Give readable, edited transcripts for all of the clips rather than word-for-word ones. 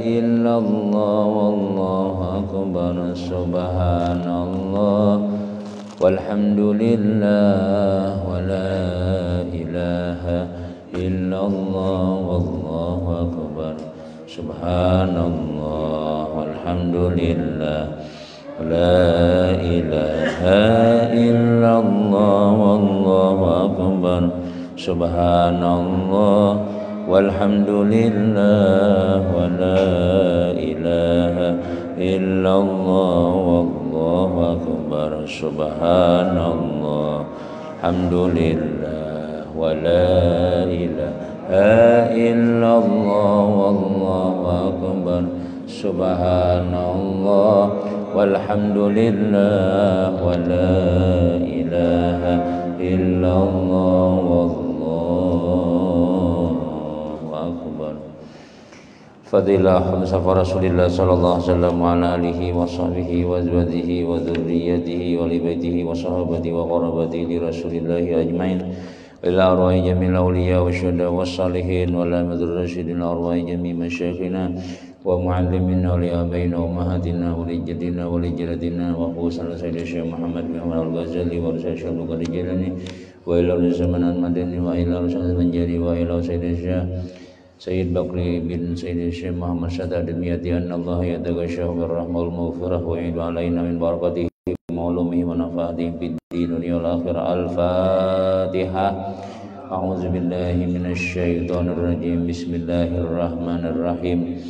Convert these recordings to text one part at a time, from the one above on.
illallah wallahu akbar subhanallah walhamdulillah wala ilaha illallah wallahu akbar subhanallah walhamdulillah wala ilaha illallah wallahu akbar subhanallah walhamdulillah wala ilaha illallah wallahu akbar subhanallah alhamdulillah wala ilaha illallah wallahu akbar subhanallah walhamdulillah wala ilaha illallah Fadilah Mustafa Rasulillah sallallahu alaihi wasallam wa ala alihi wa sahbihi wa azwajihi wa dzurriyyatihi wa li baitihi wa sahabatihi wa qarabatihi li Rasulillah ajmain ila arwahi jamil awliya wa syuhada wa salihin wa la madur rasyidin arwahi jami masyayikhina wa muallimina wa li abaina wa ummahatina wa li jaddina wa li jaddatina wa sallallahu alaihi Syekh Muhammad bin Al-Ghazali wa Syekh Al-Qadri Jilani wa ila zamanan madani wa ila rasul manjari wa ila sayyidina Sayyid Bakri bin Sayyid Syekh Muhammad Syadad al-Miyati anna Allah yataghashahu birrahmah wal-maghfirah wa yu'idu alaina min barakatihi wa ulumihi wa nafa'atihi fid dunya wal akhirah. Al-Fatihah. A'udzu billahi minasy syaithanir rajim. Bismillahirrahmanirrahim.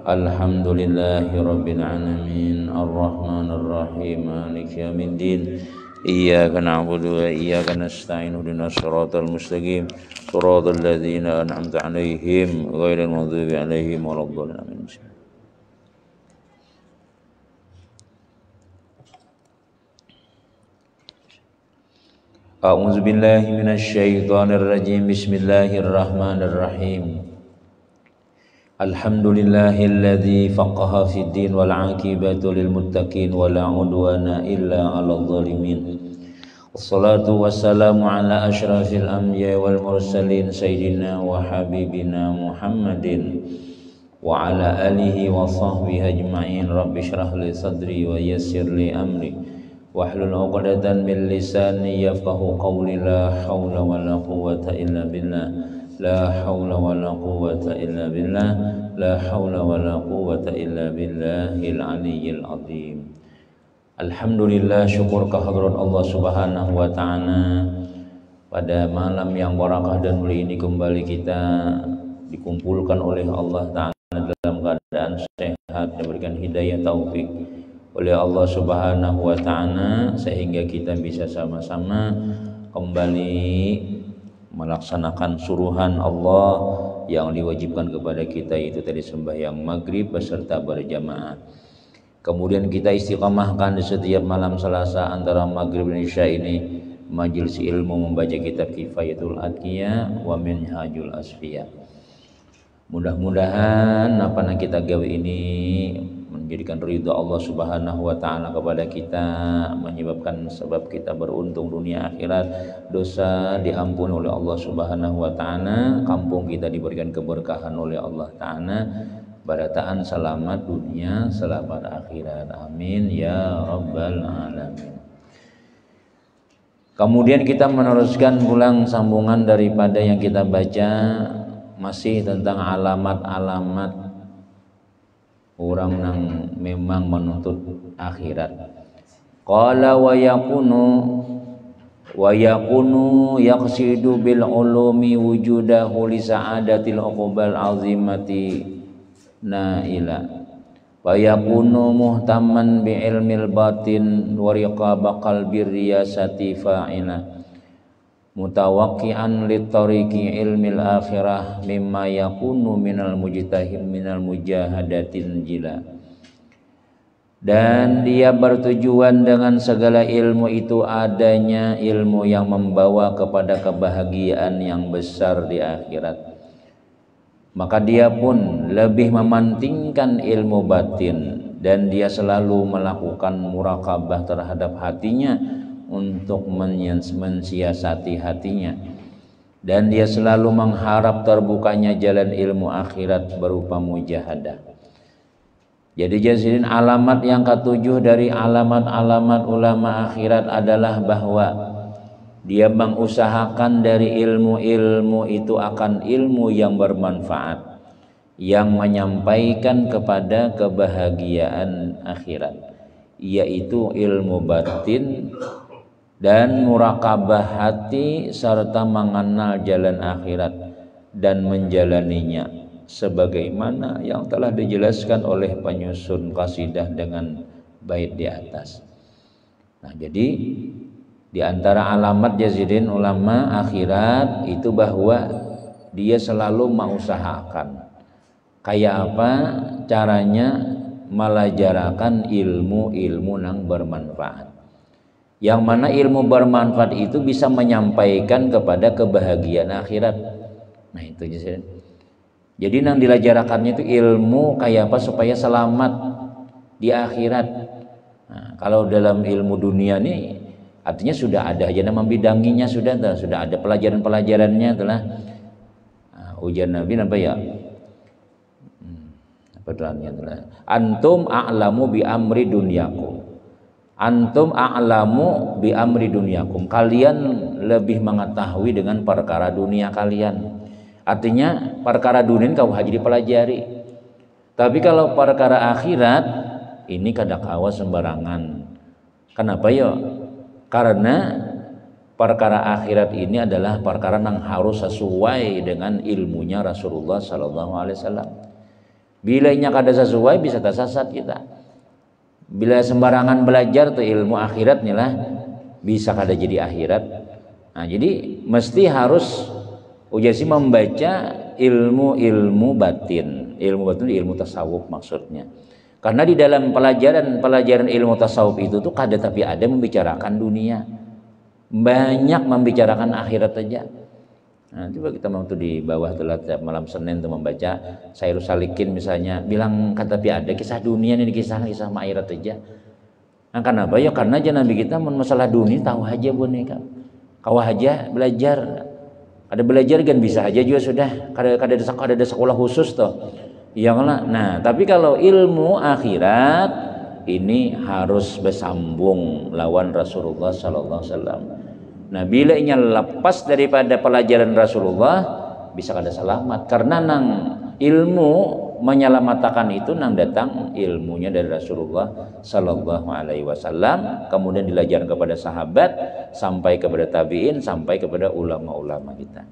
Alhamdulillahi rabbil alamin. Arrahmanir rahim. Maliki yaumiddin. Iyyaka na'budu wa iyyaka nasta'in ihdinas siratal mustaqim siratal ladzina an'amta 'alaihim ghairil maghdubi 'alaihim waladdallin. A'udzu billahi minasy syaithanir rajim. Bismillahirrahmanirrahim. Alhamdulillahilladzi faqaha fid din wal 'aqibatu lil muttaqin wa la 'udwana illa 'alal zalimin. Wassalatu wassalamu ala asyrafil anbiya wal mursalin sayyidina wa habibina Muhammadin wa ala alihi wa sahbihi ajma'in. Rabbi shrah li sadri wa yassir li amri wahlul 'uqdatam min lisani yafqahu qawli. La haula wala quwwata illa billah. La haula wala quwwata illa billah. La haula wala quwwata illa billahil aliyyil azim. Alhamdulillah, syukur kehadrat Allah Subhanahu wa taala. Pada malam yang barakah dan mulia ini kembali kita dikumpulkan oleh Allah taala dalam keadaan sehat, diberikan hidayah taufik oleh Allah Subhanahu wa taala sehingga kita bisa sama-sama kembali melaksanakan suruhan Allah yang diwajibkan kepada kita, yaitu tadi sembahyang maghrib beserta berjamaah. Kemudian kita istiqamahkan di setiap malam Selasa antara maghrib dan isya ini majelis ilmu membaca kitab Kifayatul Atqiyah wa Minhajul Asfiyah. Mudah-mudahan apa yang kita gawe ini menjadikan ridha Allah Subhanahu wa taala kepada kita, menyebabkan sebab kita beruntung dunia akhirat, dosa diampuni oleh Allah Subhanahu wa taala, kampung kita diberikan keberkahan oleh Allah taala, barataan selamat dunia, selamat akhirat. Amin ya rabbal alamin. Kemudian kita meneruskan ulang sambungan daripada yang kita baca, masih tentang alamat-alamat orang yang memang menuntut akhirat. Qala wa yakunu yaqsidu bil ulumi wujudahu li sa'adatil uqbal azimati naila wa yakunu muhtamman bi ilmil batin wa riqaba qalbir riyasati fa'ila mutawaqqi'an li tariqi ilmil akhirah mimma yakunu minal mujtahid minal mujahadatin jila. Dan dia bertujuan dengan segala ilmu itu adanya ilmu yang membawa kepada kebahagiaan yang besar di akhirat. Maka dia pun lebih mementingkan ilmu batin dan dia selalu melakukan muraqabah terhadap hatinya untuk mensiasati hatinya. dan dia selalu mengharap terbukanya jalan ilmu akhirat berupa mujahadah. Jadi jazidin alamat yang ketujuh dari alamat-alamat ulama akhirat adalah bahwa dia mengusahakan dari ilmu-ilmu itu akan ilmu yang bermanfaat, yang menyampaikan kepada kebahagiaan akhirat, yaitu ilmu batin dan murakabah hati serta mengenal jalan akhirat dan menjalaninya sebagaimana yang telah dijelaskan oleh penyusun qasidah dengan bait di atas. Nah, jadi di antara alamat jazidin ulama akhirat itu bahwa dia selalu mengusahakan kayak apa caranya melajarakan ilmu-ilmu yang bermanfaat. Yang mana ilmu bermanfaat itu bisa menyampaikan kepada kebahagiaan akhirat. Nah, itu jazidin. Jadi yang dilajarakannya itu ilmu kayak apa supaya selamat di akhirat. Nah, kalau dalam ilmu dunia nih artinya sudah ada aja nama bidanginya, sudah ada pelajaran-pelajarannya telah. Nah, ujian Nabi apa ya? Apa doanya telah? Antum a'lamu bi amri dunyakum. Antum a'lamu bi amri dunyakum. Kalian lebih mengetahui dengan perkara dunia kalian. Artinya perkara dunia kau haji dipelajari. Tapi kalau perkara akhirat ini kada kawa sembarangan. Kenapa ya? Karena perkara akhirat ini adalah perkara yang harus sesuai dengan ilmunya Rasulullah sallallahu alaihi wasallam. Bila nya kada sesuai bisa tersesat kita. Bila sembarangan belajar tuh ilmu akhirat nih lah bisa kada jadi akhirat. Nah, jadi mesti harus ujasi membaca ilmu-ilmu batin. Ilmu batin ilmu tasawuf maksudnya. Karena di dalam pelajaran ilmu tasawuf itu tuh kada tapi ada membicarakan dunia. Banyak membicarakan akhirat aja. Nah, coba kita mau tuh di bawah telah malam Senin tuh membaca Sairus Salikin misalnya, bilang kata tapi ada kisah dunia nih, kisah akhirat aja. Nah, kenapa ya? Karena aja Nabi kita masalah dunia tahu aja boneka. Kau aja belajar. Ada belajar kan bisa aja juga sudah. Kada ada sekolah khusus toh. Iyalah. Nah, tapi kalau ilmu akhirat ini harus bersambung lawan Rasulullah sallallahu alaihi wasallam. Nah, bila nya lepas daripada pelajaran Rasulullah bisa kada selamat karena nang ilmu menyelamatkan itu nang datang ilmunya dari Rasulullah sallallahu alaihi wasallam, kemudian dilajarkan kepada sahabat sampai kepada tabi'in sampai kepada ulama-ulama kita.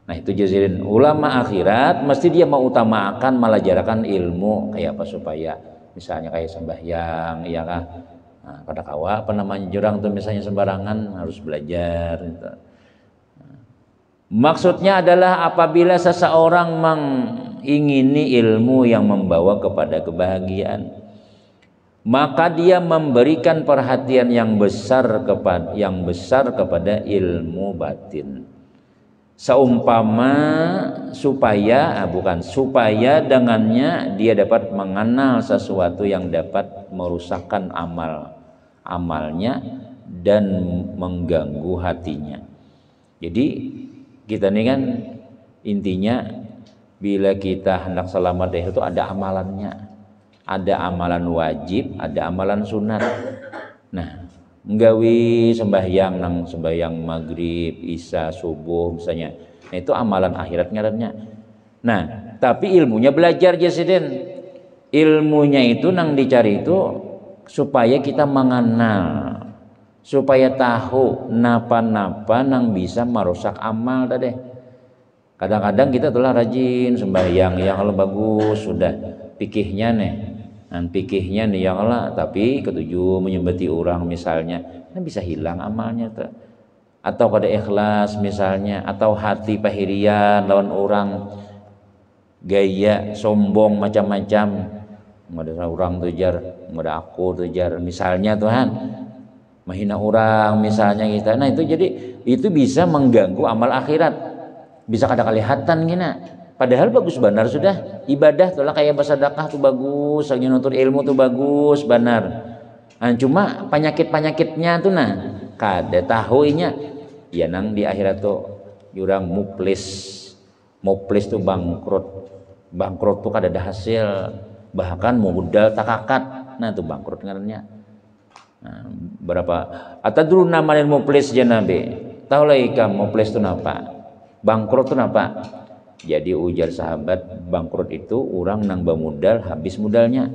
Nah, itu jazilin ulama akhirat mesti dia mengutamakan melajarakan ilmu kayak apa supaya misalnya kayak sembahyang ya kah. Nah, pada kawa apa namanya jurang tuh misalnya sembarangan harus belajar gitu. Maksudnya adalah apabila seseorang mengingini ilmu yang membawa kepada kebahagiaan, maka dia memberikan perhatian yang besar kepada ilmu batin. Supaya dengannya dia dapat mengenal sesuatu yang dapat merusakkan amalnya dan mengganggu hatinya. Jadi kita ini kan intinya bila kita hendak selamat itu ada amalannya, ada amalan wajib, ada amalan sunat. Nah, nggawi sembahyang maghrib, isya, subuh misalnya. Nah, itu amalan akhirat ngarannya. Nah, tapi ilmunya belajar jazidin. Ilmunya itu nang dicari itu supaya kita mengenal, supaya tahu napa-napa nang bisa merusak amal tadi. Kadang-kadang kita telah rajin sembahyang yang kalau bagus sudah pikihnya nih. Dan pikihnya nih yang Allah, tapi ketujuh menyembati orang misalnya, nah bisa hilang amalnya tuh. Atau kada ikhlas misalnya, atau hati pahirian lawan orang, gaya sombong macam-macam, ada orang tujar, ada aku tujar misalnya Tuhan, menghina orang misalnya kita. Nah, itu jadi itu bisa mengganggu amal akhirat, bisa kada kelihatan gina. Padahal bagus benar sudah ibadah tuh lah kayak bersedekah tuh bagus, lagi nuntut ilmu tuh bagus benar. Nah, cuma penyakitnya tuh nah kada tahuinya ya nang di akhirat tuh jurang muplis tuh bangkrut tuh kada ada hasil, bahkan modal takakat, nah itu bangkrut ngarannya. Nah, berapa atadru namanin muplis janabe, tahu lah ikam muplis itu napa, bangkrut itu napa. Jadi ujar sahabat, bangkrut itu orang nang bamodal habis modalnya,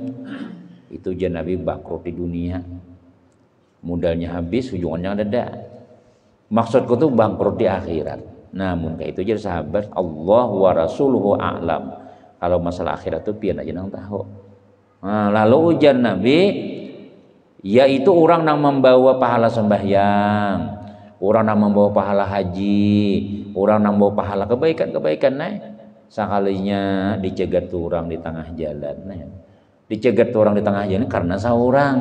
itu janabi bangkrut di dunia, modalnya habis ujungnya ada. Maksudku tuh bangkrut di akhirat. Namun kayak itu jadi sahabat, Allah wa rasuluhu a'lam. Kalau masalah akhirat tuh pian aja nang tahu. Nah, lalu ujar Nabi, yaitu orang yang membawa pahala sembahyang, orang yang membawa pahala haji, orang yang membawa pahala kebaikan-kebaikan, nah sekalinya dicegat orang di tengah jalan, nah dicegat orang di tengah jalan karena seorang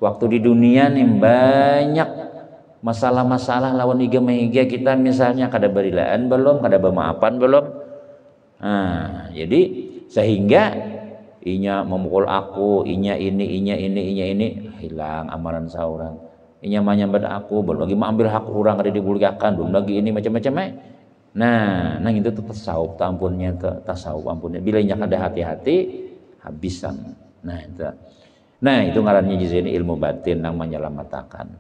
waktu di dunia nih banyak masalah-masalah lawan iga kita, misalnya kada berilaan belum, kada bermaafan belum. Nah, jadi sehingga inya memukul aku, inya ini hilang amaran seorang. Inya menyambat aku, belum lagi mengambil hak orang kada dibulgakan, belum lagi ini macam-macam. Nah itu tuh tasawuf, tasawuf ampunnya. Bila inya kada hati-hati, habisan. Nah itu ngarannya di sini ilmu batin yang menyelamatkan.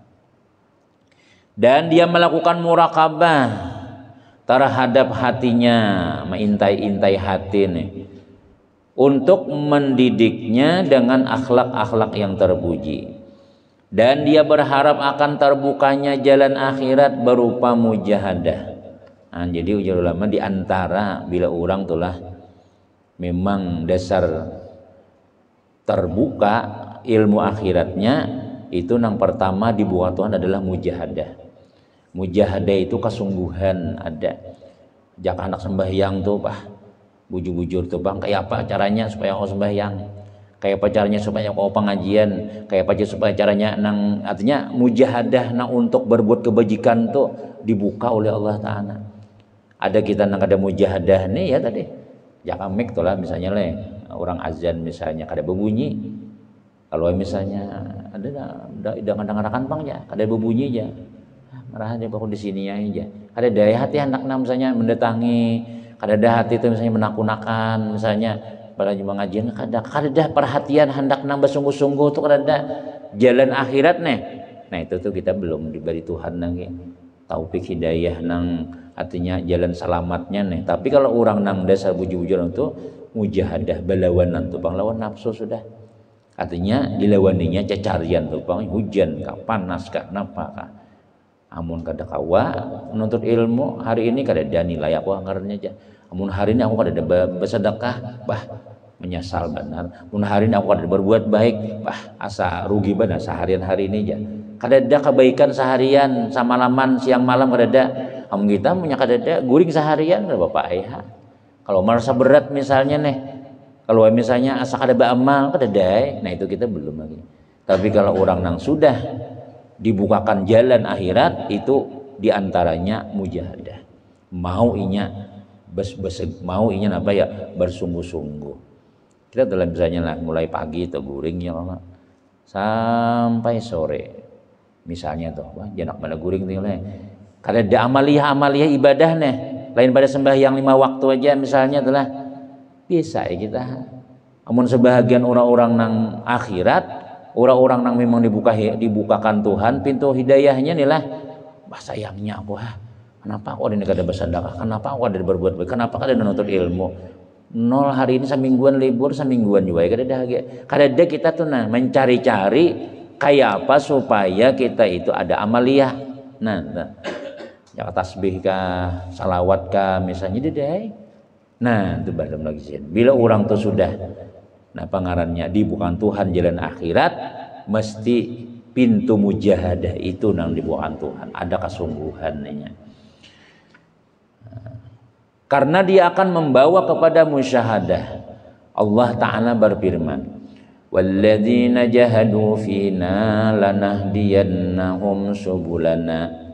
Dan dia melakukan murakabah terhadap hatinya, mengintai-intai hati nih, untuk mendidiknya dengan akhlak-akhlak yang terpuji. Dan dia berharap akan terbukanya jalan akhirat berupa mujahadah. Nah, jadi ujar ulama di antara bila orang tulah memang dasar terbuka ilmu akhiratnya itu yang pertama dibuat Tuhan adalah mujahadah. Mujahadah itu kesungguhan ada. Jak anak sembahyang tuh bujur-bujur tuh bang, kayak apa caranya supaya kau sembahyang, kayak apa caranya supaya kau pengajian, kayak apa supaya caranya artinya mujahadah untuk berbuat kebajikan tuh dibuka oleh Allah Ta'ala. Ada kita ada mujahadah nih ya tadi jakamik tuh lah, misalnya orang azan misalnya kada berbunyi, kalau misalnya ada dengar-dengarkan bang ya kada berbunyi aja, marah dia baru di sini aja, kada daya hati anak misalnya mendatangi, kada ada hati itu misalnya menakunakan, misalnya pada pengajian kada ada perhatian hendak nambah sungguh-sungguh tuh kada ada jalan akhirat nih. Nah itu tuh kita belum diberi Tuhan lagi taufik hidayah artinya jalan selamatnya nih. Tapi kalau orang nang dasar bujur-bujur itu mujahadah balawanan tuh bang, lawan nafsu sudah, artinya dilawaninya cacarian tuh bang, hujan kah, panas kah, napa kah, amun kada kawa menuntut ilmu hari ini kada ada nilai aku anggarannya aja. Amun hari ini aku kada ada bersedekah, menyesal benar. Amun hari ini aku kada berbuat baik, asa rugi benar seharian hari ini aja. Kada ada kebaikan seharian, samalaman siang malam kada ada. Amun kita punya kada ada guring seharian kada bapak ayah. Kalau merasa berat misalnya nih, kalau misalnya asa kada beramal kada ada, nah itu kita belum lagi. Tapi kalau orang nang sudah dibukakan jalan akhirat itu diantaranya mujahadah, mau inya bersungguh-sungguh. Kita dalam misalnya mulai pagi atau guring ya sampai sore misalnya tuh janak pada guring tuh kada ada amaliyah ibadah nih lain pada sembahyang 5 waktu aja misalnya telah bisa ya kita. Amun sebahagian orang-orang nang akhirat, orang-orang nang memang dibukakan Tuhan pintu hidayahnya nih lah, sayangnya aku kenapa aku ada kada bersedekah, kenapa aku ada berbuat baik, kenapa kada menuntut ilmu. Nol hari ini semingguan libur, semingguan juga kada ada kita tuh mencari-cari kayak apa supaya kita itu ada amaliyah. Ya tasbih kah, salawat kah misalnya deh. Nah, itu belum lagi sih. Bila orang tuh sudah pengarannya dibukakan Tuhan jalan akhirat, mesti pintu mujahadah itu nang dibukakan Tuhan, ada kesungguhannya. Karena dia akan membawa kepada musyahadah. Allah Ta'ala berfirman, walladzina jahadu fina lanahdiyannahum subulana.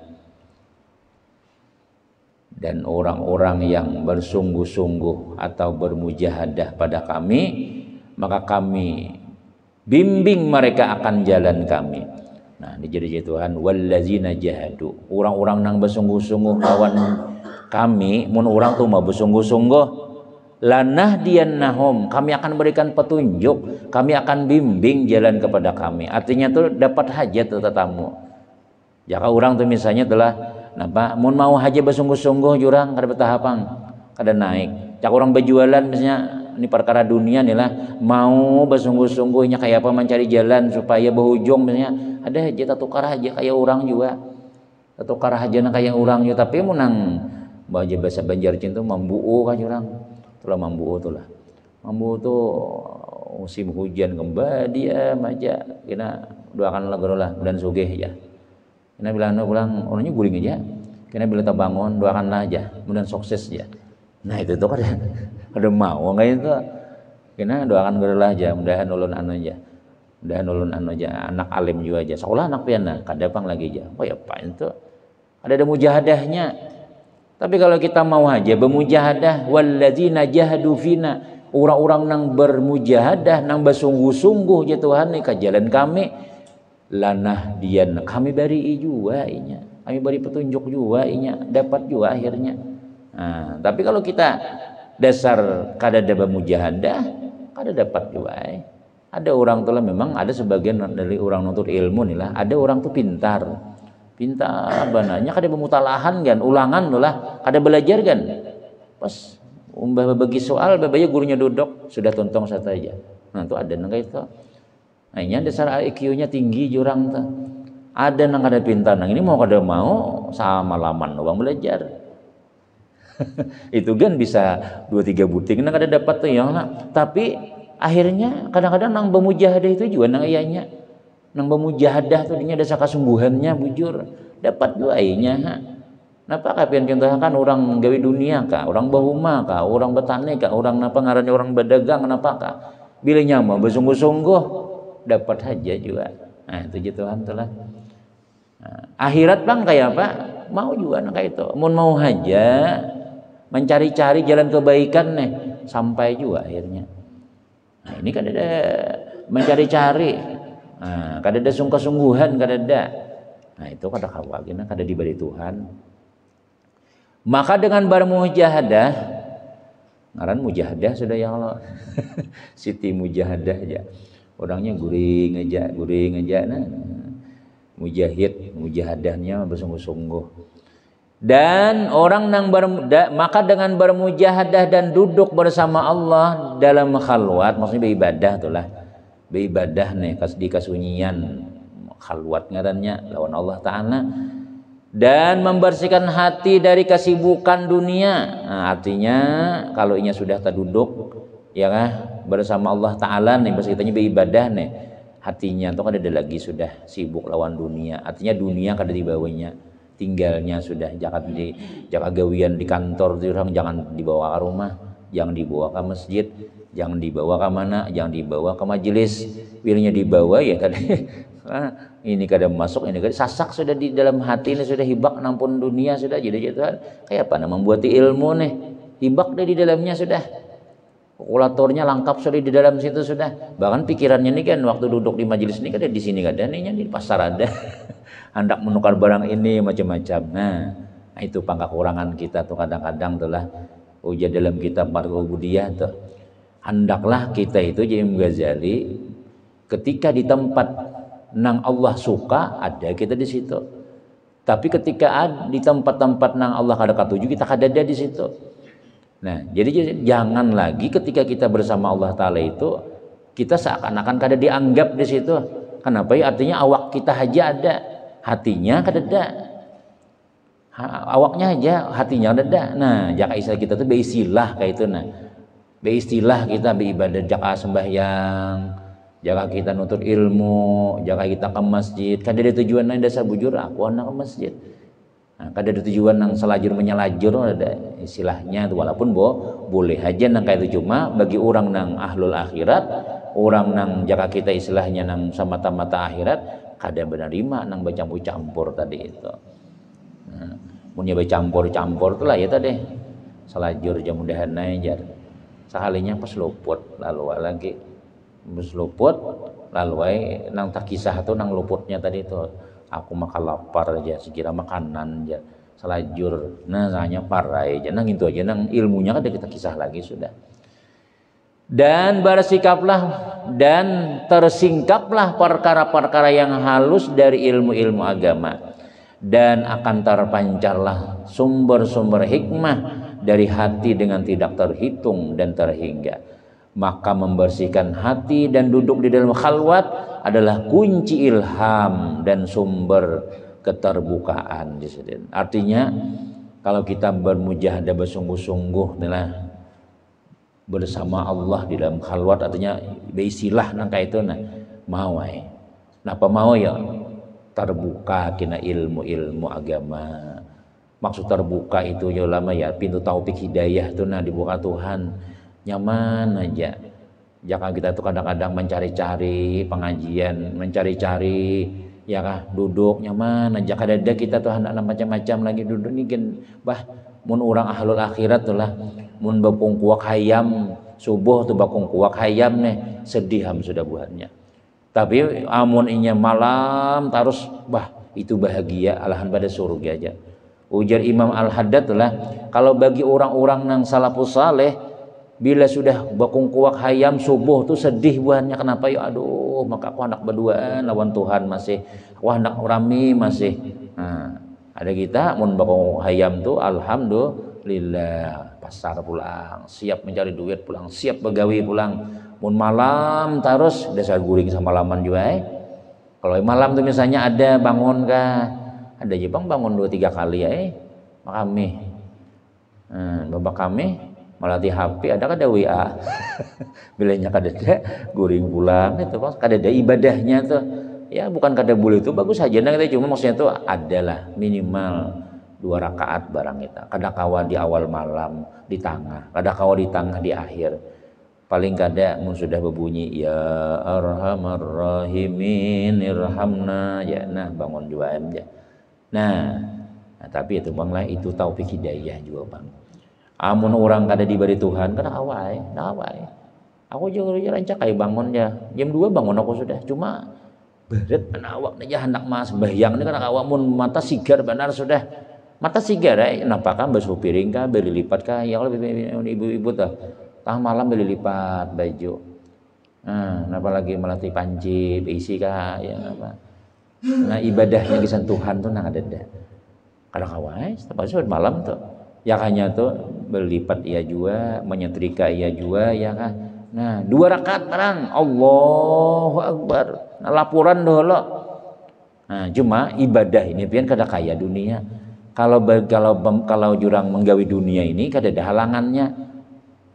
Dan orang-orang yang bersungguh-sungguh atau bermujahadah pada kami, maka kami bimbing mereka akan jalan kami. Nah, dijadi Tuhan wallazina jahadu, orang-orang yang bersungguh-sungguh lawan kami mun urang tuh mah bersungguh-sungguh lanahdiyannahum, kami akan berikan petunjuk, kami akan bimbing jalan kepada kami. Artinya tuh dapat hajat tuh tetamu. Jika orang tuh misalnya telah napa mun mau haji bersungguh-sungguh jurang kada betahapang, kada naik. Cak orang berjualan misalnya ini perkara dunia nih lah, mau bersungguh-sungguhnya kayak apa mencari jalan supaya berujung misalnya ada hajat tukar haji kayak orang juga. Tukar hajana kayak orang juga, tapi munang baca bahasa Banjar cintu mambuo kan orang. Itulah mambuo tuh lah. Mambuo tuh musim hujan kembali dia aja. Kena doakan lah dan sugih ya. Kena bilang pulang orangnya guling aja. Kena bila bangun doakanlah aja, kemudian sukses ya. Nah itu tuh kada mau enggak itu. Kena doakan lah aja, mudahan ulun anu aja. Mudahan ulun anu aja, anak alim juga aja. Sekolah anak piana, kada pang lagi aja. Oh ya apa itu? Ada mujahadahnya. Tapi kalau kita mau aja bermujahadah, walladzina jahadu fina, orang-orang nang bermujahadah, nang bersungguh-sungguh ya Tuhan nih ke jalan kami, lanah dian kami beri juga inya, kami beri petunjuk juga inya, dapat juga akhirnya. Nah, tapi kalau kita dasar kada ada bermujahadah, kada dapat juga. Ada orang tuh lah memang ada sebagian dari orang nuntut ilmu nih lah, ada orang tuh pintar bananya kada pemutalahan kan ulangan lah kada belajar kan pas umbah bagi soal babaya gurunya duduk sudah tontong saja. Nah itu ada nang itu nah ini dasar IQ-nya tinggi jurang tuh ada nang kada pintar nang ini mau kada mau sama laman uang belajar itu kan bisa 2-3 butik nang kada dapat tuh ya tapi akhirnya kadang-kadang nang bermujahadah itu juga nang ianya nang bermujahadah tuh dinya ada sakasungguhannya bujur dapat duainya. Napa kapian contohkan orang gawe dunia kah, orang bahuma kah, orang betani kah, orang napa ngarannya orang berdagang napa kah. Bila nyama bersungguh-sungguh dapat haja juga. Nah itu Tuhan tuh lah. Nah, akhirat bang kayak apa? Mau juga nang kayak itu. Mau haja mencari-cari jalan kebaikan nih sampai juga akhirnya. Nah ini kan ada mencari-cari. Nah, kada ada sungguh-sungguhan, kada ada. Nah, itu kada kawagina, kada diberi Tuhan. Maka dengan bermujahadah, ngaran mujahadah sudah ya Allah. Siti mujahadah aja. Orangnya guring aja nah. Mujahadahnya bersungguh-sungguh. Dan orang nang maka dengan bermujahadah dan duduk bersama Allah dalam khalwat, maksudnya beribadah itulah. Beribadah nih di kasunyian khalwat ngarannya lawan Allah Ta'ala dan membersihkan hati dari kesibukan dunia. Nah, artinya kalau inya sudah terduduk ya kan bersama Allah Ta'ala nih bersihkannya beribadah nih hatinya tuh kada ada lagi sudah sibuk lawan dunia. Artinya dunia kada dibawanya tinggalnya sudah jangan gawian di kantor orang jangan dibawa ke rumah, jangan dibawa ke masjid, jangan dibawa ke mana, jangan dibawa ke majelis. Bilanya dibawa ya tadi ini kada masuk, ini kada sasak sudah di dalam hati ini sudah hibak nampun dunia sudah jadi Tuhan. Kayak apa nama membuat ilmu nih hibak deh di dalamnya sudah. Kalkulatornya lengkap sudah di dalam situ sudah. Bahkan pikirannya ini kan waktu duduk di majelis ini kada di sini kada nih di pasar ada. Hendak menukar barang ini macam-macam. Nah, itu pangkakurangan kita tuh kadang-kadang tuh lah ujar dalam kitab Marhul Budiyah tuh. Hendaklah kita itu Imam Ghazali ketika di tempat nang Allah suka ada kita di situ. Tapi ketika di tempat-tempat nang Allah kada katuju kita kada ada di situ. Nah, jadi jangan lagi ketika kita bersama Allah Ta'ala itu kita seakan-akan kada dianggap di situ. Kenapa ya? Artinya awak kita aja ada, hatinya kada ada. Awaknya aja, hatinya kada ada. Nah, jaka istilah kita tuh beristilah kayak itu nah. Beristilah kita beribadah jaka sembahyang, jaka kita nuntut ilmu, jaka kita ke masjid. Kada ada tujuan lain dasar bujur aku anak ke masjid. Nah, kada ada tujuan nang selajur menyelajur ada istilahnya itu walaupun boleh aja nang kayak itu cuma bagi orang nang ahlul akhirat, orang nang jaka kita istilahnya nang semata-mata akhirat kada menerima nang bercampur-campur tadi itu. Nah, punya bercampur-campur itulah ya tadi. Selajur jam mudahan aja. Sekalinya pas luput lalu lagi pas luput lalu nang tak kisah tuh nang luputnya tadi itu aku makan lapar aja sekira makanan aja selajur. Nah, hanya parai aja, nang itu aja, nang ilmunya kan kita kisah lagi sudah. Dan bersikaplah dan tersingkaplah perkara-perkara yang halus dari ilmu-ilmu agama, dan akan terpancarlah sumber-sumber hikmah dari hati dengan tidak terhitung dan terhingga. Maka membersihkan hati dan duduk di dalam khalwat adalah kunci ilham dan sumber keterbukaan. Artinya kalau kita bermujahadah bersungguh-sungguh bersama Allah di dalam khalwat, artinya beisilah nangka itu mau napa mau ya terbuka kena ilmu-ilmu agama. Maksud terbuka itu ya lama ya pintu taufik hidayah itu dibuka Tuhan. Nyaman aja. Jangan kita tuh kadang-kadang mencari-cari pengajian, mencari-cari ya kah duduk nyaman aja. Kadang-kadang kita tuh anak macam-macam lagi duduk nih gen bah mun orang ahlul akhirat tuh lah mun bakung kuak hayam subuh tuh bakung kuak hayam nih sedih sudah buatnya. Tapi amun inya malam terus bah itu bahagia alahan pada surga aja. Ujar Imam Al-Haddad lah kalau bagi orang-orang nang salafus saleh bila sudah bakung kuak hayam subuh tuh sedih buahnya. Kenapa ya aduh maka aku anak berduaan lawan Tuhan masih wah anak rami masih. Nah, ada kita mun bakung hayam tuh alhamdulillah pasar pulang siap mencari duit pulang siap begawi pulang. Mun malam terus dasar guring sama malaman juga Kalau malam tuh misalnya ada bangun kah ada aja bang bangun 2-3 kali makami bapak kami malah di HP ada kada WA bilanya kada guring pulang itu bang kada ada ibadahnya tuh ya bukan kada boleh itu bagus saja kita cuma maksudnya tuh adalah minimal 2 rakaat barang kita kada kawa di awal malam di tengah kada kawa di tengah di akhir paling kada mun sudah berbunyi ya arhamar rahimin irhamna ya bangun juga aja. Nah, tapi itu bang lah itu taufik hidayah juga bang. Amun orang kada diberi Tuhan kada awai. Aku juga rancak kayak bangun ya jam 2 bangun aku sudah cuma berat anak awak aja hendak mas bayang ini kada awak mun mata sigar benar sudah mata sigar nampakkan basuh piring kah beli lipat kah ya kalau ibu-ibu tuh tah malam beli lipat baju. Napa lagi melatih panci isi kah ya apa. Nah ibadahnya di sentuhan tuh ada kada kawai tapi sudah malam tuh ya hanya tuh berlipat iya juga menyetrika iya juga ya kan. Nah 2 rakaat barang Allahu Akbar laporan dulu. Nah cuma ibadah ini pian kada kaya dunia kalau jurang menggawi dunia ini kada ada halangannya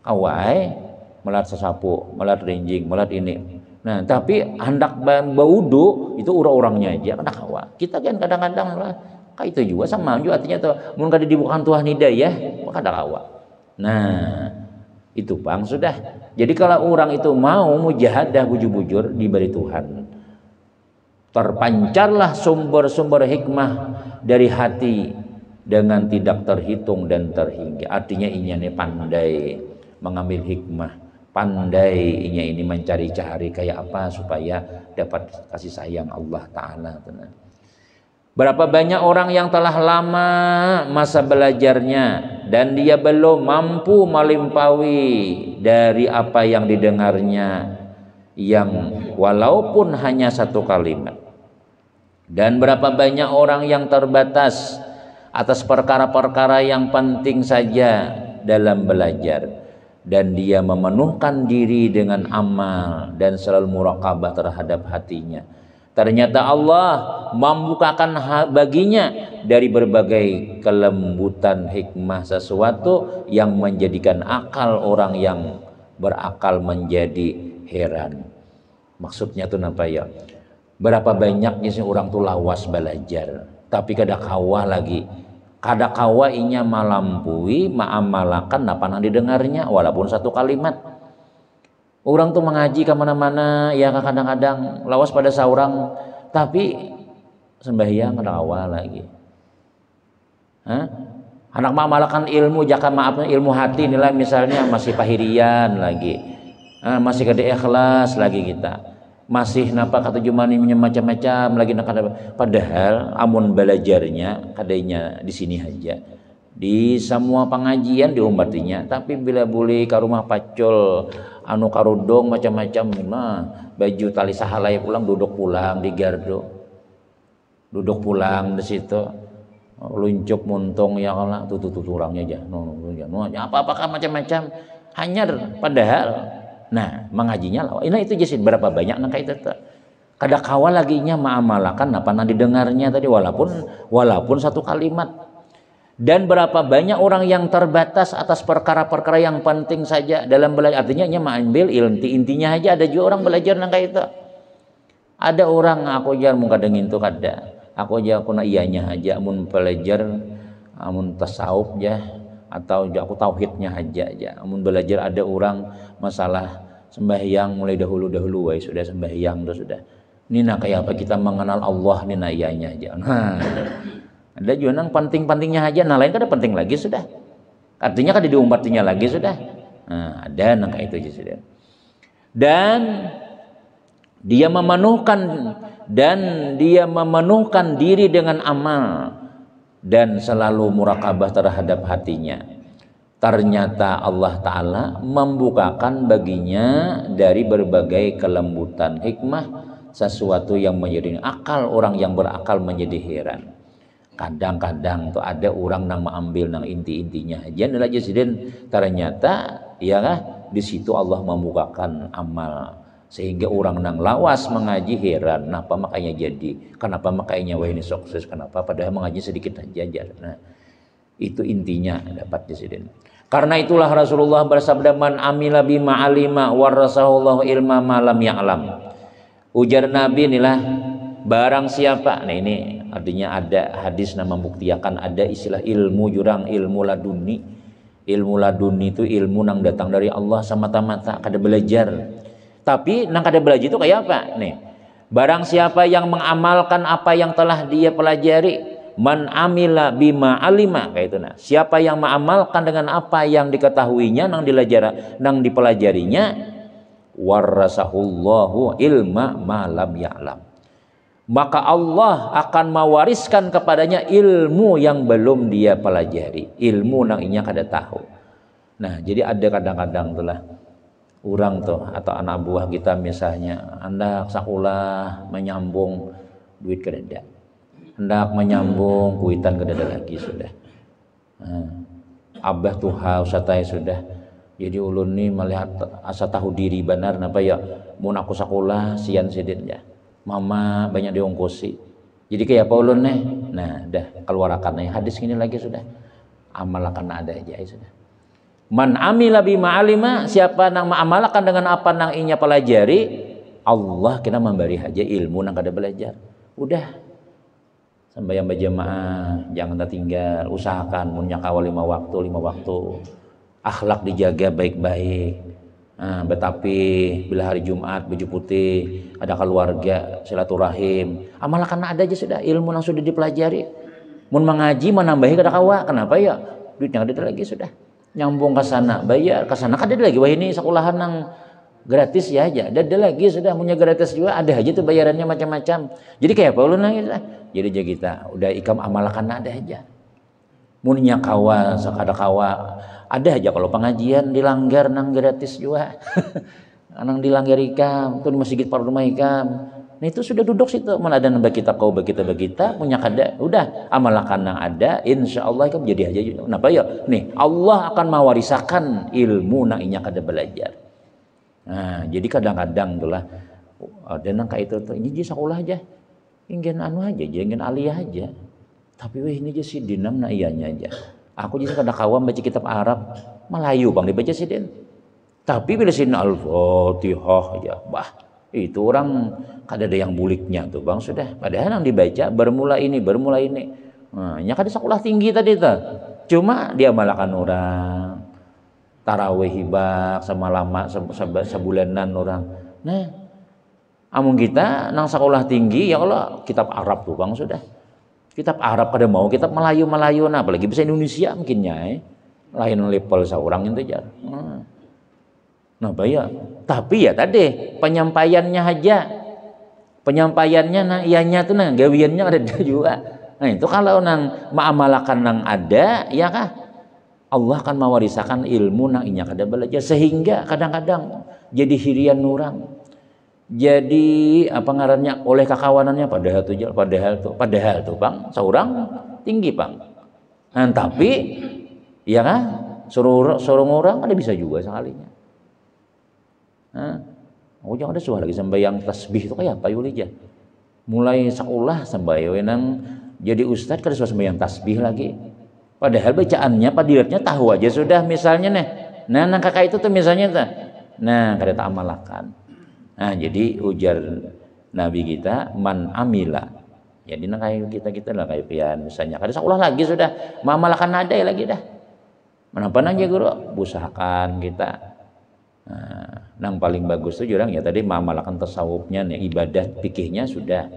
kawai melat sesapu melat rinjing melat ini. Nah tapi hendak baudu itu orang-orangnya aja kada kawa. Kita kan kadang-kadang lah kayak itu juga sama juga artinya tuh mun kada dibukakan Tuhan hidayah maka kada kawa. Nah itu bang sudah. Jadi kalau orang itu mau mujahadah bujur-bujur diberi Tuhan terpancarlah sumber-sumber hikmah dari hati dengan tidak terhitung dan terhingga. Artinya inya pandai mengambil hikmah. Pandai ini mencari-cari kayak apa supaya dapat kasih sayang Allah Ta'ala. Berapa banyak orang yang telah lama masa belajarnya dan dia belum mampu melimpahi dari apa yang didengarnya yang walaupun hanya 1 kalimat. Dan berapa banyak orang yang terbatas atas perkara-perkara yang penting saja dalam belajar. Dan dia memenuhkan diri dengan amal dan selalu muraqabah terhadap hatinya. Ternyata Allah membukakan baginya dari berbagai kelembutan hikmah sesuatu yang menjadikan akal orang yang berakal menjadi heran. Maksudnya tuh apa ya? Berapa banyaknya sih orang tuh lawas belajar, tapi kada kawa lagi. Kada kawa inya malampui ma'amalakan apa yang didengarnya walaupun 1 kalimat. Orang tuh mengaji kemana-mana ya kadang-kadang lawas pada seorang tapi sembahyang kada kawa lagi. Anak ma'amalakan ilmu jaka maafnya ilmu hati nilai misalnya masih pahirian lagi. Masih kada ikhlas lagi kita. masih napa kata jumani macam-macam lagi nak padahal amun belajarnya kadanya di sini aja di semua pengajian diombatinya, tapi bila boleh ke rumah pacul anu karudong macam-macam mah baju tali sahalai pulang duduk pulang di gardo duduk pulang di situ luncuk muntung ya Allah tuh orangnya aja apa-apakah macam-macam hanya padahal nah mengajinya lah ini itu jadi berapa banyak nah kayak itu kada kawal lagi nya maamalakan apa nanti dengarnya tadi walaupun satu kalimat dan berapa banyak orang yang terbatas atas perkara-perkara yang penting saja dalam belajar artinya nya mengambil intinya aja ada juga orang belajar nang kayak itu ada orang aku jar muka dengin tuh kada aku aja aku nak iyanya aja amun belajar amun tasawuf ya atau aku tauhidnya aja amun belajar ada orang masalah sembahyang mulai dahulu sudah sembahyang sudah nina kayak apa kita mengenal Allah nina iyanya aja nah ada juga nang penting-pentingnya aja nah lain kada penting lagi sudah artinya kada diumpatinya lagi sudah nah ada nang kayak itu aja sudah dan dia memenuhkan diri dengan amal dan selalu murakabah terhadap hatinya. Ternyata Allah Ta'ala membukakan baginya dari berbagai kelembutan hikmah sesuatu yang menjadi akal orang yang berakal menjadi heran. Kadang-kadang tuh ada orang yang mengambil nang inti-intinya aja nilai jasiden ternyata ya kah di situ Allah membukakan amal sehingga orang nang lawas mengaji heran kenapa makanya wah ini sukses kenapa padahal mengaji sedikit aja nah itu intinya dapat disini karena itulah Rasulullah bersabda man amila bima alima warasahullahu ilma malam ya'lam ujar Nabi inilah barang siapa nah ini artinya ada hadis nama membuktikan ada istilah ilmu jurang ilmu laduni itu ilmu nang datang dari Allah semata-mata kada belajar. Tapi nang kada belajar itu kayak apa? Nih, barang siapa yang mengamalkan apa yang telah dia pelajari, man amila bima alima kayak itu nah. Siapa yang mengamalkan dengan apa yang diketahuinya nang dipelajarinya, warasahullahu ilma ma lam ya'lam. Maka Allah akan mewariskan kepadanya ilmu yang belum dia pelajari, ilmu nang inya kada tahu. Nah, jadi ada kadang-kadang telah orang tuh atau anak buah kita misalnya hendak sekolah menyambung duit kedada hendak menyambung kuitan kedada lagi sudah abah tuh haus satai sudah jadi ulun nih melihat asa tahu diri benar napa ya mun aku sekolah sian sidin ya mama banyak diongkosi jadi kayak apa ulun nih nah dah keluarakan hadis ini lagi sudah amalkan ada aja sudah man amila bima alima siapa nang mengamalkan dengan apa nang inya pelajari Allah kena memberi aja ilmu nang kada belajar udah sembahyang berjamaah jangan tertinggal usahakan munnya kawal 5 waktu akhlak dijaga baik-baik betapi bila hari Jumat baju putih ada keluarga silaturahim amalkan ada aja sudah ilmu nang sudah dipelajari mun mengaji menambahi kada kawa kenapa ya duitnya ada lagi sudah nyambung ke sana bayar ke sana kan ada lagi wah ini sekolahan nang gratis ya aja ada lagi sudah punya gratis juga ada aja tuh bayarannya macam-macam jadi kayak apa ulun lagi jadi aja kita udah ikam amalkan ada aja munnya kawa sakada kawa ada aja kalau pengajian dilanggar nang gratis juga nang dilanggar ikam tuh di masjid pardu ikam nah itu sudah duduk situ mana ada nambah kita kau kita punya kada udah amalkan nang ada insyaallah ikam jadi aja kenapa ya nih Allah akan mewarisakan ilmu nang inya kada belajar nah jadi kadang-kadang itulah ada nang kayak itu tuh ini sekolah aja ingin anu aja ingin aliyah aja tapi weh ini aja si dinam na iyanya aja aku jadi kada kawam baca kitab Arab Melayu bang dibaca sidin tapi bila sini Al-Fatihah aja bah itu orang kada ada yang buliknya tuh bang sudah padahal yang dibaca bermula ini nah nya kada sekolah tinggi tadi tuh cuma dia malakan orang tarawih hibak sama lama sebulanan orang nah amun kita nang sekolah tinggi ya Allah kitab Arab tuh bang sudah kitab Arab kada mau kitab Melayu nah apalagi bisa Indonesia mungkinnya lain level seorang itu aja Nah, bahaya. Tapi ya tadi penyampaiannya aja. Penyampaiannya nah ianya tuh nang gawiannya ada juga. Nah, itu kalau nang ma'amalakan nang ada, ya kah? Allah akan mewarisakan ilmu nang inya kada belajar sehingga kadang-kadang jadi hirian nurang. Jadi apa ngarannya oleh kakawanannya padahal tuh Bang, seorang tinggi Bang. Nah, tapi ya kan suruh orang ada bisa juga sekalinya. Nah, aku jangan ada suah lagi sembahyang tasbih itu kayak apa yulija. Mulai sekolah sembahyang jadi ustadz kada suah sembahyang tasbih lagi. Padahal bacaannya padiratnya tahu aja sudah misalnya nih. Nah kakak itu tuh misalnya tuh. Nah kada tak amalakan. Nah jadi ujar Nabi kita man amila. Jadi nah kayak kita lah kayak pian misalnya kada sekolah lagi sudah mengamalkan ada ya lagi dah. Menapa aja guru usahakan kita. Nah, yang paling bagus tuh jurang ya tadi mengamalkan tasawufnya nih ibadah fikihnya sudah.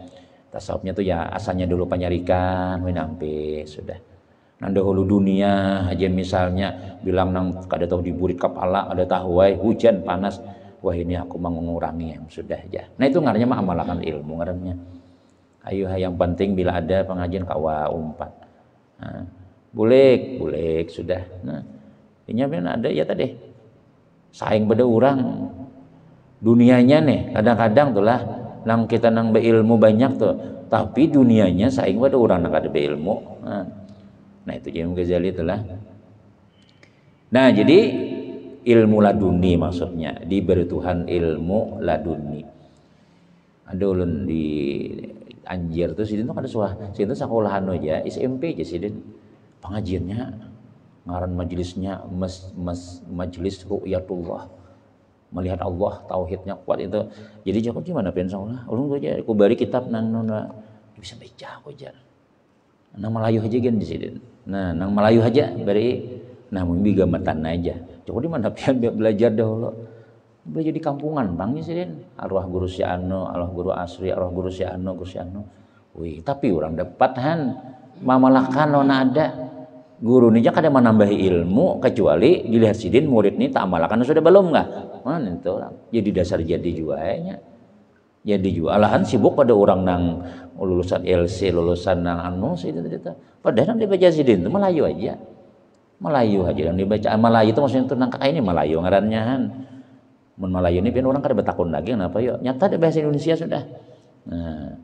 Tasawufnya tuh ya asalnya dulu penyarikan menampi sudah. Nang dahulu dunia aja misalnya bilang nang kada tahu diburit kepala ada tahu hujan panas wah ini aku mau mengurangi yang sudah aja. Nah itu ngarannya mah amalakan ilmu ngarannya. Ayo yang penting bila ada pengajian kawa umpat. Nah, boleh sudah. Nah ini ada ya tadi saing pada orang dunianya nih kadang-kadang tuh lah nang kita nang beilmu banyak tuh tapi dunianya saing pada orang nang kada beilmu. Nah itu Imam Ghazali itulah. Nah jadi ilmu laduni maksudnya diberi Tuhan ilmu laduni. Ada ulun di Anjir tuh sidin tuh kada suah sidin tuh sekolahan aja SMP aja sidin pengajiannya ngaran majelisnya majelis ru'yatullah melihat Allah tauhidnya kuat itu. Jadi jago gimana pengen Allah ulun aja aku bari kitab nang bisa baca aku aja. Nang Melayu aja kan di sini. Nah, nang Melayu aja bari nah mun biga matan aja. Coba di mana pian belajar dahulu. Belajar di kampungan Bang di sini. Arwah guru si Ano, arwah guru Asri, arwah guru si Ano. Wih, tapi orang dapat han mamalakan nona ada. Guru ini kada menambahi ilmu kecuali dilihat sidin murid ini tak amalakan sudah belum enggak? Mana itu orang. Jadi dasar jadi jualnya. Jadi juga alahan sibuk pada orang nang lulusan LC lulusan nang anu sih itu padahal nang dibaca sidin itu Melayu aja yang dibaca Melayu itu maksudnya itu nang kakak ini Melayu ngarannya han mun Melayu ini pian orang kada betakun lagi kenapa yuk nyata ada bahasa Indonesia sudah. Nah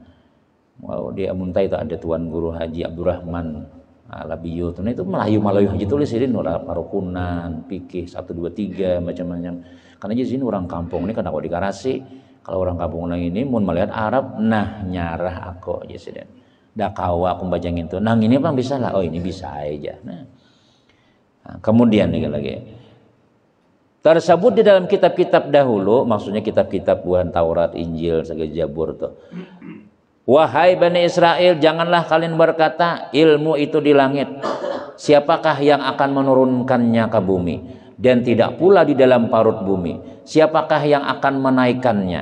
wow di Amuntai itu ada Tuan Guru Haji Abdurrahman Alabiyo itu Melayu aja tulis sidin orang parukunan pikih 1 2 3 macam-macam karena di sini orang kampung ini kan aku di Karasi. Kalau orang kampung nang ini mun melihat Arab nah nyarah aku aja sudah. Dah kawa aku baca gitu. Nang ini Bang bisa lah. Oh ini bisa aja. Nah kemudian nih lagi. Tersebut di dalam kitab-kitab dahulu, maksudnya kitab-kitab buah Taurat, Injil, segala Zabur tuh. Wahai Bani Israel, janganlah kalian berkata ilmu itu di langit. Siapakah yang akan menurunkannya ke bumi? Dan tidak pula di dalam parut bumi. Siapakah yang akan menaikkannya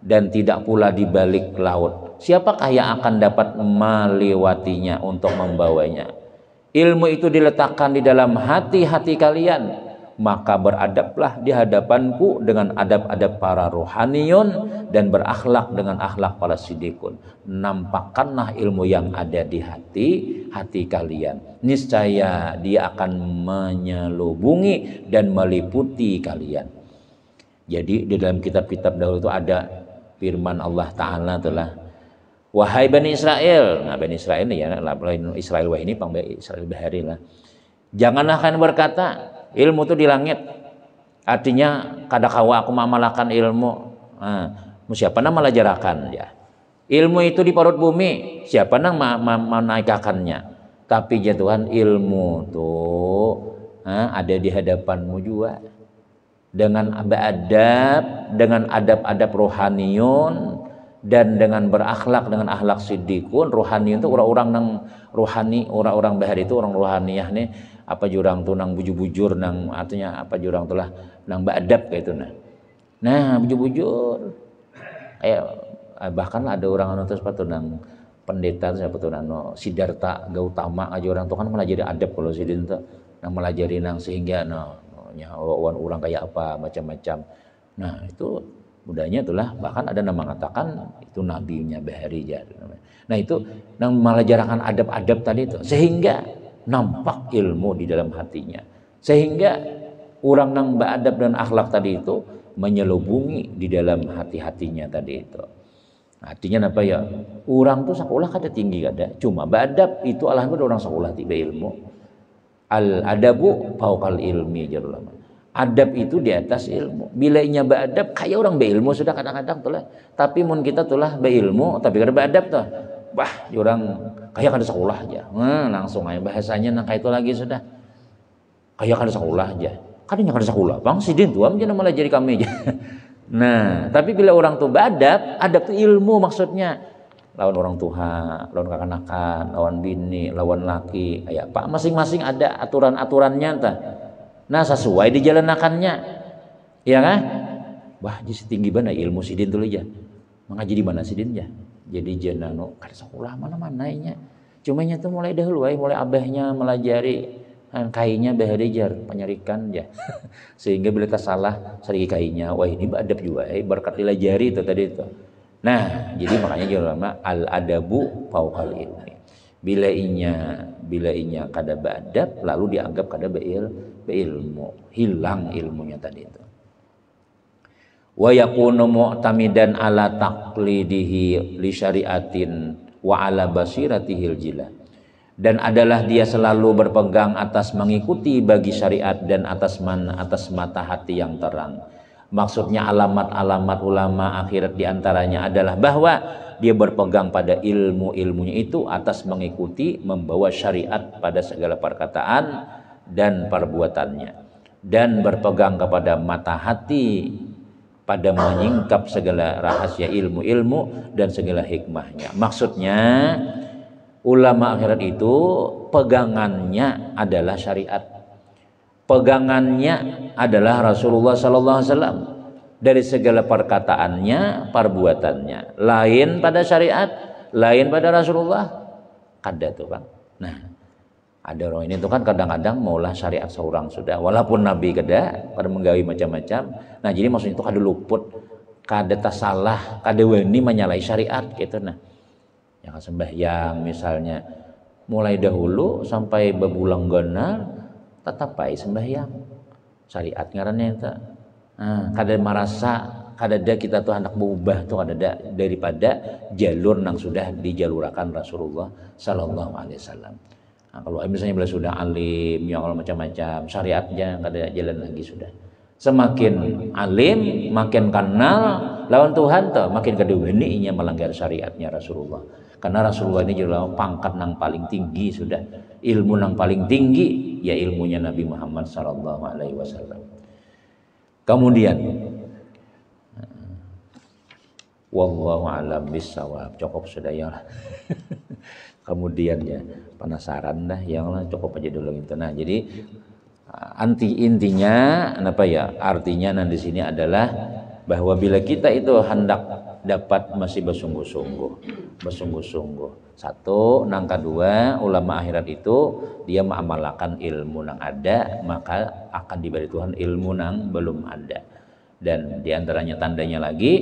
dan tidak pula di balik laut? Siapakah yang akan dapat melewatinya untuk membawanya? Ilmu itu diletakkan di dalam hati-hati kalian, maka beradablah di hadapanku dengan adab-adab para rohaniyun dan berakhlak dengan akhlak para sidikun. Nampakkanlah ilmu yang ada di hati kalian. Niscaya dia akan menyelubungi dan meliputi kalian. Jadi di dalam kitab-kitab dahulu itu ada firman Allah Ta'ala telah wahai Bani Israel. Nah Bani Israel ini ya Israel wah ini pang Israel bahari lah. Janganlah kalian berkata ilmu itu di langit. Artinya kada kawa aku mamalakan ilmu. Nah, siapa nang melajarakan ya. Ilmu itu di parut bumi. Siapa nang menaikkannya. Tapi ya Tuhan ilmu tuh ada di hadapanmu juga. Dengan adab, dengan adab-adab rohaniyun dan dengan berakhlak dengan akhlak siddiqun. Rohaniyun itu orang-orang nang rohani, orang-orang bahari itu orang rohaniyah nih apa jurang tuh nang bujur-bujur nang artinya apa jurang tuh lah nang beadab kayak itu nah bujur-bujur kayak bahkan ada orang anu terus patu nang pendeta siapa tuh nang Siddhartha Gautama aja orang tuh kan melajari adab kalau sidin tuh nang melajari nang sehingga nya lawan orang kayak apa macam-macam. Nah itu budayanya itulah, bahkan ada yang mengatakan itu nabinya Baharijar. Nah itu yang melajarakan adab-adab tadi itu, sehingga nampak ilmu di dalam hatinya, sehingga orang yang beradab dan akhlak tadi itu menyelubungi di dalam hati-hatinya tadi itu. Artinya apa ya? Orang tuh sekolah kada tinggi kada, cuma beradab itu alhamdulillah orang sekolah tiba ilmu. Al adabu fauqal ilmi jarul. Adab itu di atas ilmu. Bila inya beradab kayak orang beilmu sudah kadang-kadang tuh lah. Tapi mun kita tuh lah beilmu tapi kada beadab tuh. Wah, orang kayak kada sekolah aja. Langsung aja bahasanya nang kayak itu lagi sudah. Kayak kada sekolah aja. Kadang kada sekolah, Bang sidin tuh aja malah jadi kami aja. Nah, tapi bila orang tuh beradab, adab tuh ilmu maksudnya. Lawan orang tua, lawan kakak-kakak, lawan bini, lawan laki, kayak Pak masing-masing ada aturan-aturannya entah. Nah, sesuai dijalankannya. Iya kan? Wah, jadi tinggi banget ilmu sidin tuh aja. Mengaji di mana sidin ya? Jadi jenano kada sekolah mana-mana nya. Cuma nya tuh mulai dahulu mulai abahnya melajari kainya Baharijar penyarikan ya. Sehingga bila salah sari kainya, wah ini beradab juga berkat dilajari itu tadi itu. Nah, jadi makanya ulama al adabu fauqal ilmi. Bila inya kada beadab lalu dianggap kada beilmu, hilang ilmunya tadi itu. Wa yakunu mu'tamidan ala taqlidihi li syariatin wa ala basiratihil jila. Dan adalah dia selalu berpegang atas mengikuti bagi syariat dan atas mata hati yang terang. Maksudnya alamat-alamat ulama akhirat diantaranya adalah bahwa dia berpegang pada ilmu-ilmunya itu atas mengikuti membawa syariat pada segala perkataan dan perbuatannya, dan berpegang kepada mata hati pada menyingkap segala rahasia ilmu-ilmu dan segala hikmahnya. Maksudnya ulama akhirat itu pegangannya adalah syariat, pegangannya adalah Rasulullah Sallallahu Alaihi Wasallam dari segala perkataannya, perbuatannya. Lain pada syariat, lain pada Rasulullah, kada tuh Bang. Nah, ada orang ini tuh kan kadang-kadang maulah syariat seorang sudah, walaupun Nabi kada menggawi macam-macam. Nah, jadi maksudnya itu kada luput, kada tasalah, kada wani menyalahi syariat gitu. Nah, yang sembahyang misalnya mulai dahulu sampai bebulan gana tetap baik sembahyang syariat ngarannya itu. Nah, kada merasa kada ada kita tuh anak berubah tuh kada ada daripada jalur yang sudah dijalurakan Rasulullah Sallallahu Alaihi Wasallam. Nah, kalau misalnya bila sudah alim yang kalau macam-macam syariatnya kada jalan lagi sudah. Semakin alim makin kenal lawan Tuhan tuh makin kedewani nya melanggar syariatnya Rasulullah. Karena Rasulullah ini juga pangkat yang paling tinggi sudah, ilmu yang paling tinggi ya ilmunya Nabi Muhammad Sallallahu Alaihi Wasallam. Kemudian wallahu a'lam bissawab, cukup sudah ya. Kemudian ya penasaran dah yang cukup aja dulu gitu. Nah, jadi intinya apa ya? Artinya di sini adalah bahwa bila kita itu hendak dapat masih bersungguh-sungguh. Satu, nang kedua, ulama akhirat itu dia mengamalkan ilmu nang ada, maka akan diberi Tuhan ilmu nang belum ada. Dan diantaranya tandanya lagi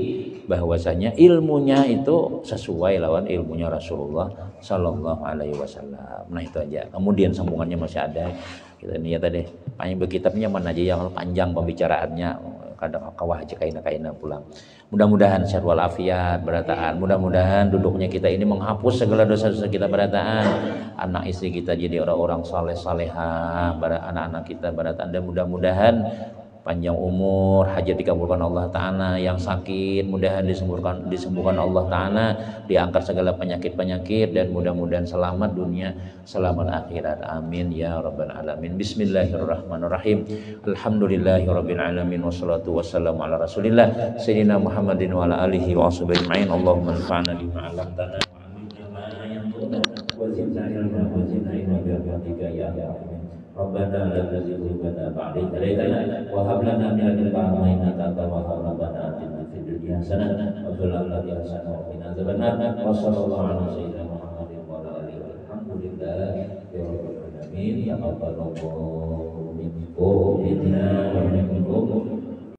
bahwasanya ilmunya itu sesuai lawan ilmunya Rasulullah Sallallahu Alaihi Wasallam. Nah itu aja. Kemudian sambungannya masih ada. Kita niat tadi. Panjang berkitabnya mana aja yang panjang pembicaraannya. Kadang kawah aja kaina pulang. Mudah-mudahan sehat walafiat berataan. Mudah-mudahan duduknya kita ini menghapus segala dosa-dosa kita berataan. Anak istri kita jadi orang-orang saleh-salehah. Anak-anak kita berataan. Dan mudah-mudahan panjang umur, hajat dikabulkan Allah Ta'ala, yang sakit mudahan disembuhkan Allah Ta'ala, diangkat segala penyakit-penyakit, dan mudah-mudahan selamat dunia, selamat akhirat, amin ya rabbal alamin. Bismillahirrahmanirrahim. Alhamdulillahi rabbil alamin, wassalatu wassalamu ala rasulillah sayyidina Muhammadin wa ala alihi wa sahbihi ajma'in. Allahumma anfa'na bima 'allamtana wa 'allimna ma yanfa'una wa zidna ilma wa zidna ilma bi rahmatika ya arhamar. Rabbana la tuzigh qulubana ba'da idh hadaytana wa hab lana min ladunka rahmatan innaka antal wahhab. Rabbana atina fid dunya hasanah wa fil akhirati hasanah wa qina adzabannar. Wa sallallahu ala sayyidina Muhammadin wa ala alihi walhamdulillahi rabbil alamin. Ya Rabbal alamin. minkum minna wa minkum